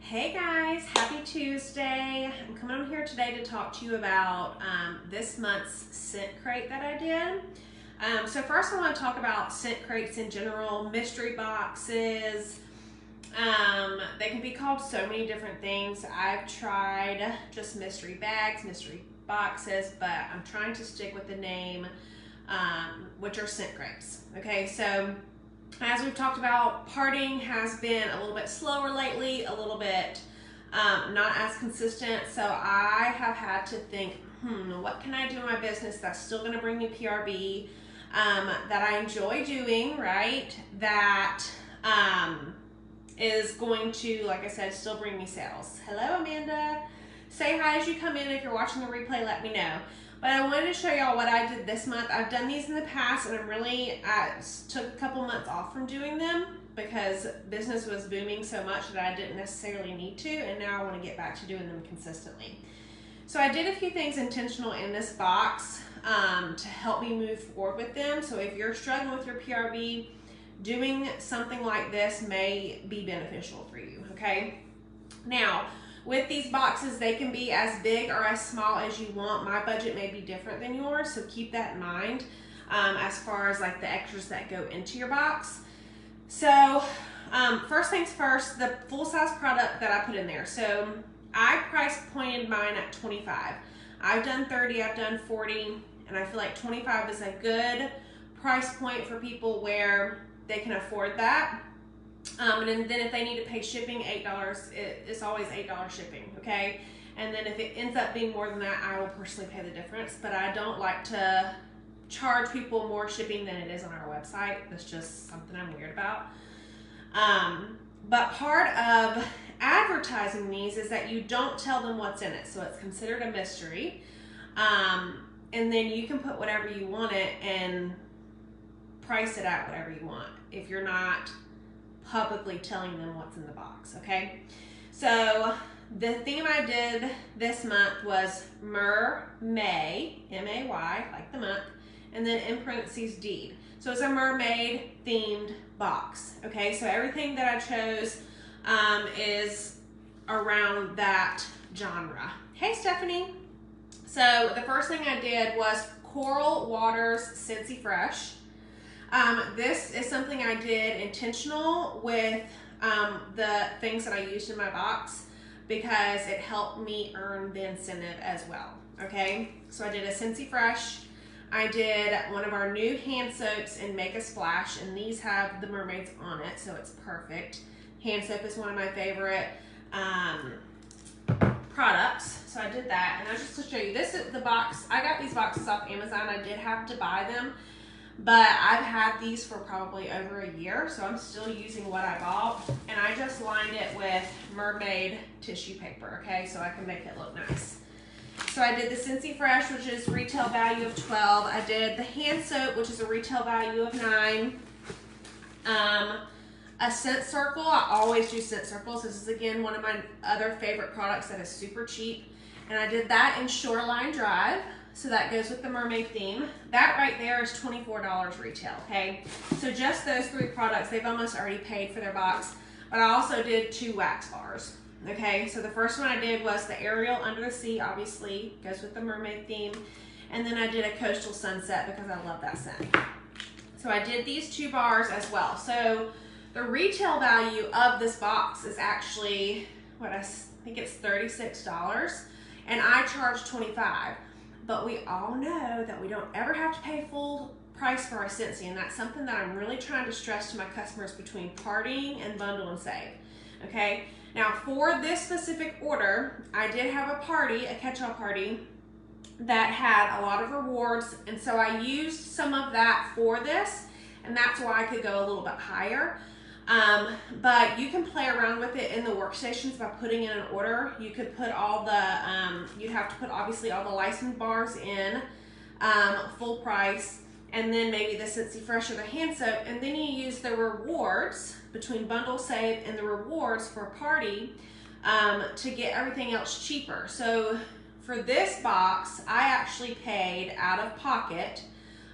Hey guys, happy Tuesday. I'm coming on here today to talk to you about this month's scent crate that I did. So first I want to talk about scent crates in general, mystery boxes. They can be called so many different things. I've tried just mystery bags, mystery boxes, but I'm trying to stick with the name, which are scent crates. Okay, so as we've talked about, parting has been a little bit slower lately, a little bit not as consistent. So I have had to think, what can I do in my business that's still going to bring me PRB, that I enjoy doing, right? That is going to, like I said, still bring me sales. Hello, Amanda. Say hi as you come in. If you're watching the replay, let me know. But I wanted to show y'all what I did this month. I've done these in the past, and I took a couple months off from doing them because business was booming so much that I didn't necessarily need to, and now I want to get back to doing them consistently. So I did a few things intentional in this box to help me move forward with them. So if you're struggling with your PRB, doing something like this may be beneficial for you, okay? Now, with these boxes, they can be as big or as small as you want. My budget may be different than yours, so keep that in mind as far as like the extras that go into your box. So first things first, the full-size product that I put in there. So I price pointed mine at 25. I've done 30, I've done 40, and I feel like 25 is a good price point for people where they can afford that. And then if they need to pay shipping, $8, it's always $8 shipping, okay? And then if it ends up being more than that, I will personally pay the difference, but I don't like to charge people more shipping than it is on our website. That's just something I'm weird about. But part of advertising these is that you don't tell them what's in it, so it's considered a mystery. And then you can put whatever you want it and price it at whatever you want if you're not publicly telling them what's in the box, okay? So the theme I did this month was Mer-May, M-A-Y, like the month, and then in parentheses deed. So it's a mermaid themed box, okay? So everything that I chose is around that genre. Hey, Stephanie. So the first thing I did was Coral Waters Scentsy Fresh. This is something I did intentional with the things that I used in my box because it helped me earn the incentive as well, okay? So I did a Scentsy Fresh. I did one of our new hand soaps in Make a Splash, and these have the mermaids on it, so it's perfect. Hand soap is one of my favorite products, so I did that. And I just to show you, this is the box. I got these boxes off Amazon. I did have to buy them, but I've had these for probably over a year, so I'm still using what I bought. And I just lined it with mermaid tissue paper, okay, so I can make it look nice. So I did the Scentsy Fresh, which is retail value of 12. I did the hand soap, which is a retail value of 9. A scent circle, I always do scent circles. This is again one of my other favorite products that is super cheap. And I did that in Shoreline Drive. So that goes with the mermaid theme. That right there is $24 retail, okay? So just those 3 products, they've almost already paid for their box. But I also did 2 wax bars, okay? So the first one I did was the Ariel Under the Sea, obviously, goes with the mermaid theme. And then I did a Coastal Sunset because I love that scent. So I did these 2 bars as well. So the retail value of this box is actually, I think it's $36, and I charge $25. But we all know that we don't ever have to pay full price for our Scentsy, and that's something that I'm really trying to stress to my customers between partying and bundle and save, okay? Now for this specific order, I did have a party, a catch-all party, that had a lot of rewards, and so I used some of that for this, and that's why I could go a little bit higher. But you can play around with it in the workstations by putting in an order. You could put all the, you'd have to put obviously all the license bars in full price, and then maybe the Scentsy Fresh or the hand soap, and then you use the rewards between bundle save and the rewards for a party to get everything else cheaper. So for this box, I actually paid out of pocket,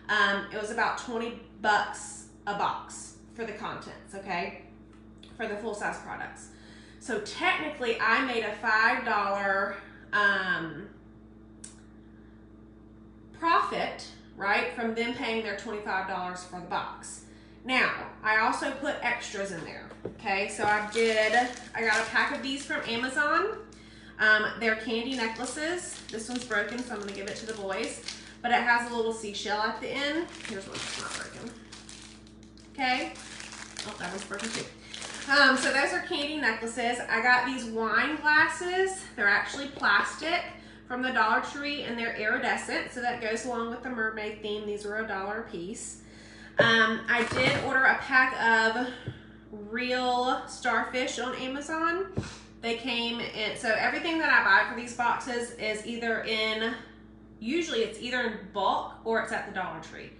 it was about 20 bucks a box for the contents, okay, for the full-size products. So technically I made a $5 profit, right, from them paying their $25 for the box. Now, I also put extras in there, okay? So I got a pack of these from Amazon. They're candy necklaces. This one's broken, so I'm gonna give it to the boys. But it has a little seashell at the end. Here's one that's not broken. Okay? Oh, that one's broken too. So those are candy necklaces. I got these wine glasses. They're actually plastic from the Dollar Tree, and they're iridescent, so that goes along with the mermaid theme. These are $1 a piece. I did order a pack of real starfish on Amazon. They came in, so everything that I buy for these boxes is usually it's either in bulk or it's at the Dollar Tree.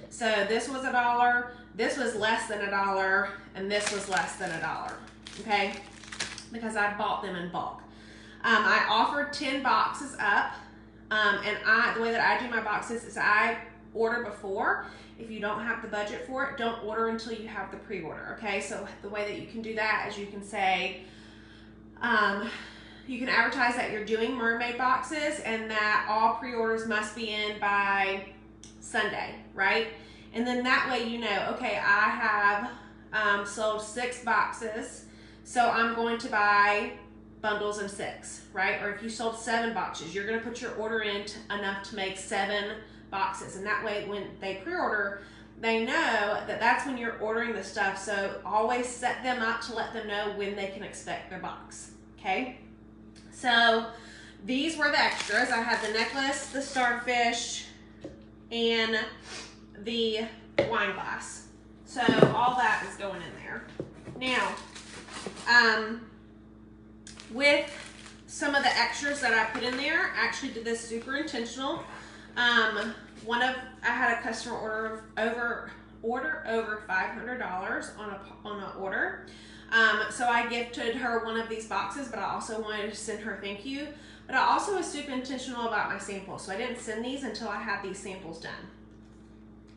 So this was $1, this was less than $1, and this was less than $1, okay? Because I bought them in bulk. I offered 10 boxes up, and the way that I do my boxes is I order before. If you don't have the budget for it, don't order until you have the pre-order, okay? So the way that you can do that is you can say, you can advertise that you're doing mermaid boxes and that all pre-orders must be in by Sunday, right? And then that way you know, okay, I have sold 6 boxes, so I'm going to buy bundles of 6, right? Or if you sold 7 boxes, you're going to put your order in enough to make 7 boxes, and that way when they pre-order, they know that that's when you're ordering the stuff. So always set them up to let them know when they can expect their box, okay? So these were the extras. I had the necklace, the starfish, and the wine glass. So all that is going in there. Now, with some of the extras that I put in there, I actually did this super intentional. I had a customer order over $500 on an order. So I gifted her one of these boxes, but I also wanted to send her thank you. But I also was super intentional about my samples, so I didn't send these until I had these samples done.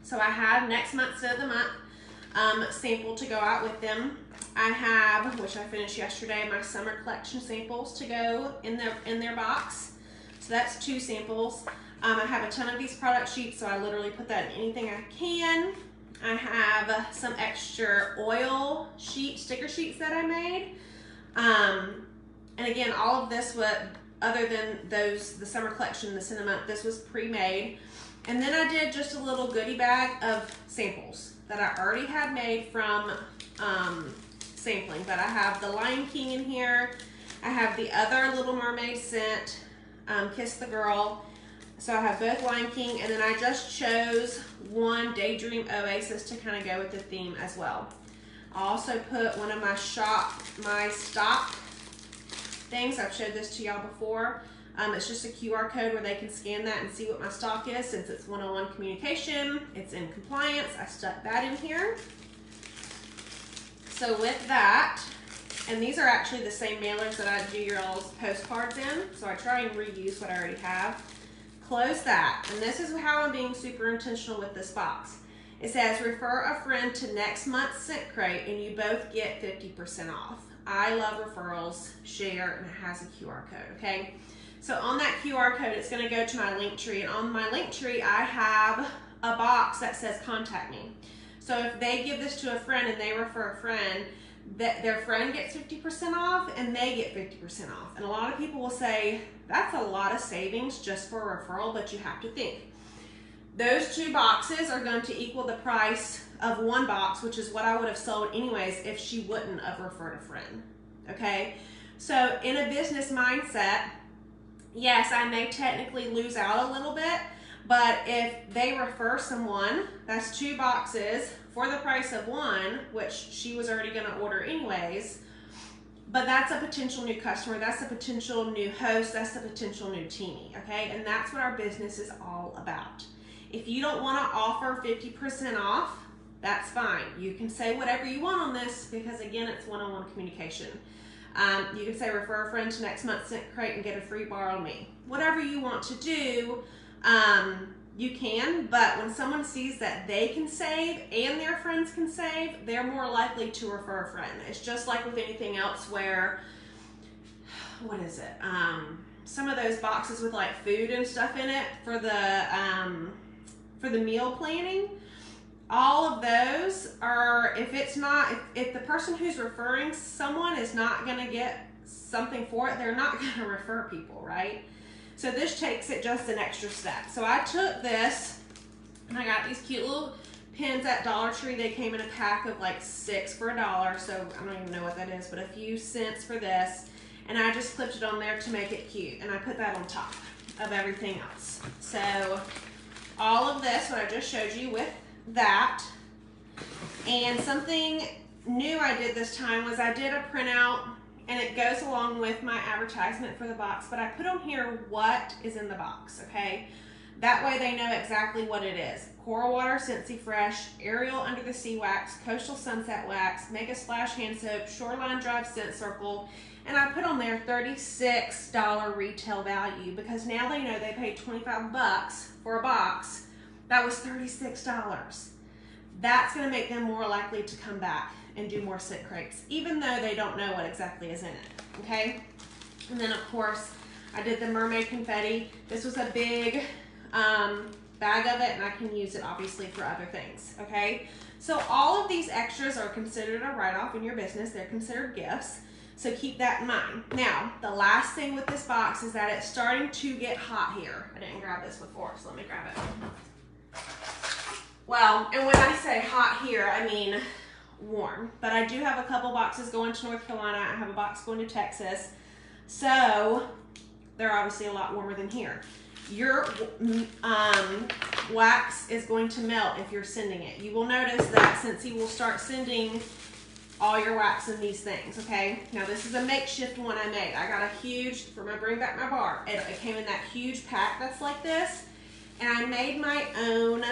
So I have next month's Scent of the Month sample to go out with them. I have, which I finished yesterday, my summer collection samples to go in their box. So that's 2 samples. I have a ton of these product sheets, so I literally put that in anything I can. I have some extra oil sticker sheets that I made. And again, all of this, other than the summer collection, the Scent of the Month, this was pre-made. And then I did just a little goodie bag of samples that I already had made from sampling. But I have the Lion King in here. I have the other Little Mermaid scent, Kiss the Girl. So I have both Lion King, and then I just chose one Daydream Oasis to kind of go with the theme as well. I also put one of my stock things. I've showed this to y'all before. It's just a QR code where they can scan that and see what my stock is. Since it's one-on-one communication, it's in compliance, I stuck that in here. So with that, and these are actually the same mailers that I do your all's postcards in, so I try and reuse what I already have. Close that, and this is how I'm being super intentional with this box. It says, refer a friend to next month's Scent Crate, and you both get 50% off. I love referrals, share, and it has a QR code, okay? So on that QR code, it's gonna go to my link tree, and on my link tree, I have a box that says contact me. So if they give this to a friend and they refer a friend, their friend gets 50% off and they get 50% off. And a lot of people will say, that's a lot of savings just for a referral, but you have to think. Those 2 boxes are going to equal the price of 1 box, which is what I would have sold anyways if she wouldn't have referred a friend, okay? So in a business mindset, yes, I may technically lose out a little bit, but if they refer someone, that's 2 boxes for the price of 1, which she was already gonna order anyways, but that's a potential new customer, that's a potential new host, that's a potential new teamie, okay? And that's what our business is all about. If you don't wanna offer 50% off, that's fine. You can say whatever you want on this because again, it's one-on-one communication. You can say refer a friend to next month's Scent Crate and get a free bar on me. Whatever you want to do, you can, but when someone sees that they can save and their friends can save, they're more likely to refer a friend. It's just like with anything else where, what is it? Some of those boxes with like food and stuff in it for the meal planning, all of those are, if the person who's referring someone is not gonna get something for it, they're not gonna refer people, right? So this takes it just an extra step. So I took this and I got these cute little pins at Dollar Tree. They came in a pack of like 6 for $1. So I don't even know what that is, but a few cents for this. And I just clipped it on there to make it cute. And I put that on top of everything else. So all of this, what I just showed you with that. And something new I did this time was I did a printout, and it goes along with my advertisement for the box, but I put on here what is in the box, okay? That way they know exactly what it is. Coral Water Scentsy Fresh, Ariel Under the Sea Wax, Coastal Sunset Wax, Mega Splash Hand Soap, Shoreline Drive Scent Circle, and I put on there $36 retail value because now they know they paid 25 bucks for a box. That was $36. That's gonna make them more likely to come back and do more scent crepes, even though they don't know what exactly is in it, okay? And then of course, I did the Mer-May confetti. This was a big bag of it, and I can use it obviously for other things, okay? So all of these extras are considered a write-off in your business. They're considered gifts, so keep that in mind. Now, the last thing with this box is that it's starting to get hot here. I didn't grab this before, so let me grab it. Well, and when I say hot here, I mean warm, but I do have a couple boxes going to North Carolina. I have a box going to Texas, so they're obviously a lot warmer than here. Your wax is going to melt if you're sending it. You will notice that Scentsy will start sending all your wax in these things, okay? Now this is a makeshift one I made. I got a huge, for my Bring Back My Bar, it came in that huge pack that's like this, and I made my own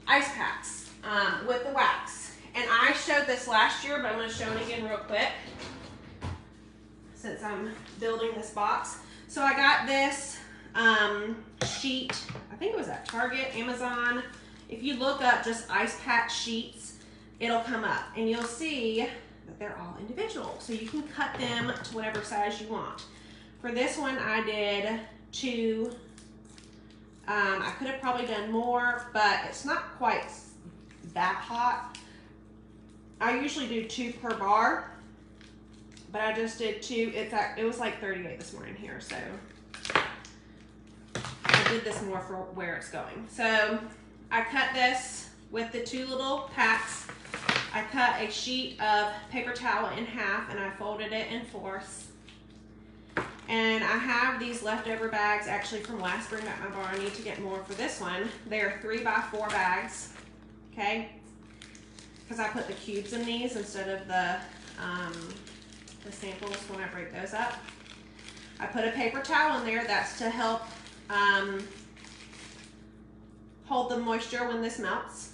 ice packs with the wax. And I showed this last year, but I'm going to show it again real quick since I'm building this box. So I got this sheet, I think it was at Target, Amazon. If you look up just ice pack sheets, it'll come up and you'll see that they're all individual. So you can cut them to whatever size you want. For this one, I did 2. I could have probably done more, but it's not quite that hot. I usually do 2 per bar, but I just did 2. It was like 38 this morning here, so I did this more for where it's going. So I cut this with the 2 little packs. I cut a sheet of paper towel in half and I folded it in 4s. And I have these leftover bags actually from last Bring Back My Bar. I need to get more for this one. They are 3x4 bags, okay? Because I put the cubes in these instead of the samples when I break those up. I put a paper towel in there. That's to help hold the moisture when this melts.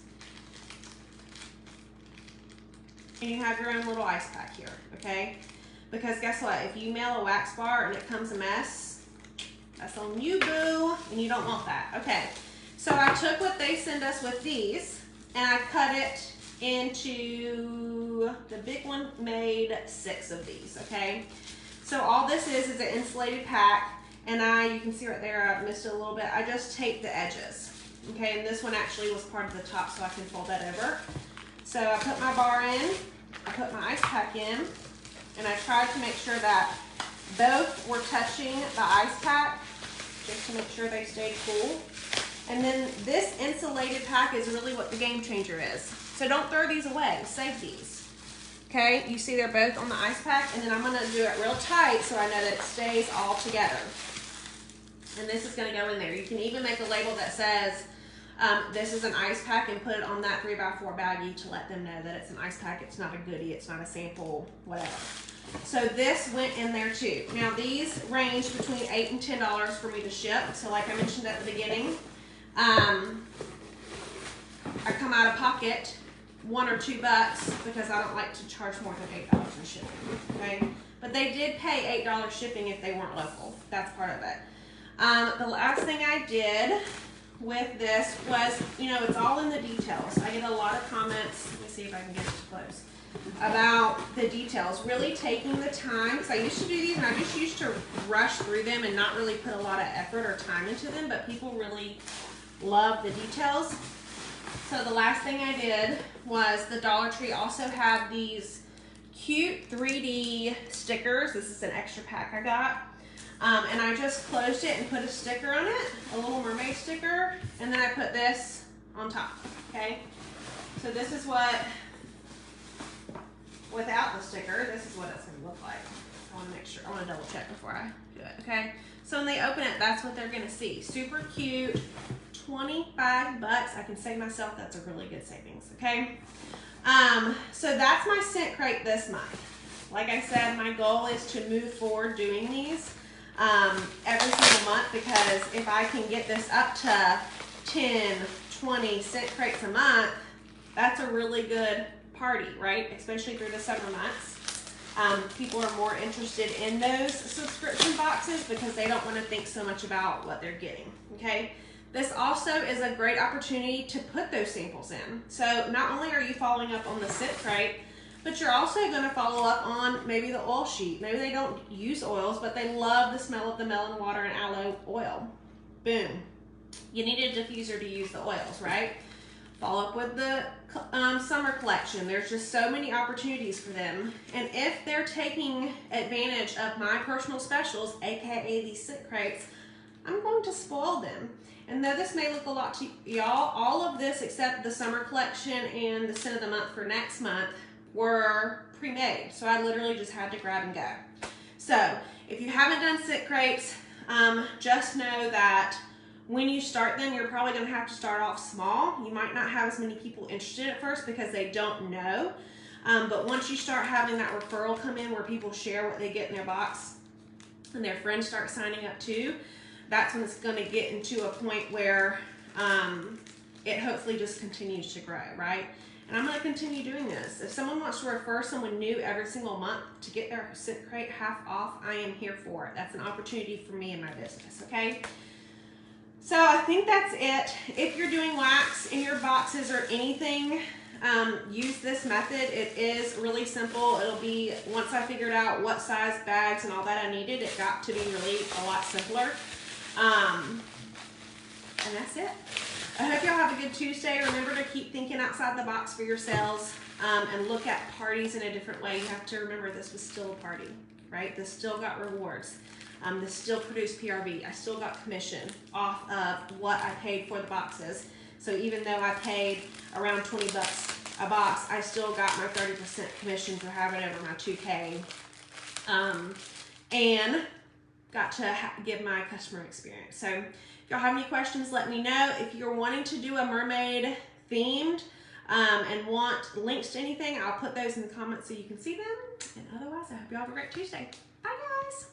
And you have your own little ice pack here, okay? Because guess what? If you mail a wax bar and it comes a mess, that's on you, boo, and you don't want that. Okay, so I took what they send us with these and I cut it into, the big one made 6 of these, okay? So all this is an insulated pack, and you can see right there, I missed it a little bit. I just taped the edges, okay? And this one actually was part of the top, so I can fold that over. So I put my bar in, I put my ice pack in, and I tried to make sure that both were touching the ice pack, just to make sure they stayed cool. And then this insulated pack is really what the game changer is. So don't throw these away, save these. Okay, you see they're both on the ice pack, and then I'm gonna do it real tight so I know that it stays all together. And this is gonna go in there. You can even make a label that says, this is an ice pack, and put it on that 3x4 baggie to let them know that it's an ice pack. It's not a goodie, it's not a sample, whatever. So this went in there too. Now these range between $8 and $10 for me to ship. So like I mentioned at the beginning, I come out of pocket $1 or $2 because I don't like to charge more than $8 in shipping, okay? But they did pay $8 shipping if they weren't local. That's part of it. The last thing I did with this was, you know, it's all in the details. I get a lot of comments, let me see if I can get it to close, about the details. Really taking the time, because I used to do these and I just used to rush through them and not really put a lot of effort or time into them, but people really love the details. So the last thing I did was the Dollar Tree also had these cute 3D stickers. This is an extra pack I got. And I just closed it and put a sticker on it, a little mermaid sticker, and then I put this on top, okay? So this is what, without the sticker, this is what it's gonna look like. I wanna make sure, I wanna double check before I do it, okay? So when they open it, that's what they're gonna see. Super cute, 25 bucks. I can say myself that's a really good savings, okay? So that's my scent crate this month. Like I said, my goal is to move forward doing these every single month, because if I can get this up to 10, 20 scent crates a month, that's a really good party, right? Especially through the summer months. People are more interested in those subscription boxes because they don't want to think so much about what they're getting, okay? This also is a great opportunity to put those samples in. So not only are you following up on the scent crate, but you're also going to follow up on maybe the oil sheet. Maybe they don't use oils, but they love the smell of the melon water and aloe oil. Boom. You need a diffuser to use the oils, right? Follow up with the summer collection. There's just so many opportunities for them. And if they're taking advantage of my personal specials, aka these scent crates, I'm going to spoil them. And though this may look a lot to y'all, all of this except the summer collection and the scent of the month for next month were pre-made. So I literally just had to grab and go. So if you haven't done scent crates, just know that when you start them, you're probably going to have to start off small. You might not have as many people interested at first because they don't know. But once you start having that referral come in where people share what they get in their box and their friends start signing up too, that's when it's going to get into a point where it hopefully just continues to grow, right? And I'm going to continue doing this. If someone wants to refer someone new every single month to get their scent crate half off, I am here for it. That's an opportunity for me and my business, okay? So I think that's it. If you're doing wax in your boxes or anything, use this method. It is really simple. It'll be, once I figured out what size bags and all that I needed, it got to be really a lot simpler. And that's it. I hope y'all have a good Tuesday. Remember to keep thinking outside the box for your sales, and look at parties in a different way. You have to remember this was still a party, right? This still got rewards. This still produced PRV. I still got commission off of what I paid for the boxes. So even though I paid around 20 bucks a box, I still got my 30% commission for having over my 2K. And got to give my customer experience. So if y'all have any questions, let me know. If you're wanting to do a mermaid themed and want links to anything, I'll put those in the comments so you can see them. And otherwise, I hope y'all have a great Tuesday. Bye, guys.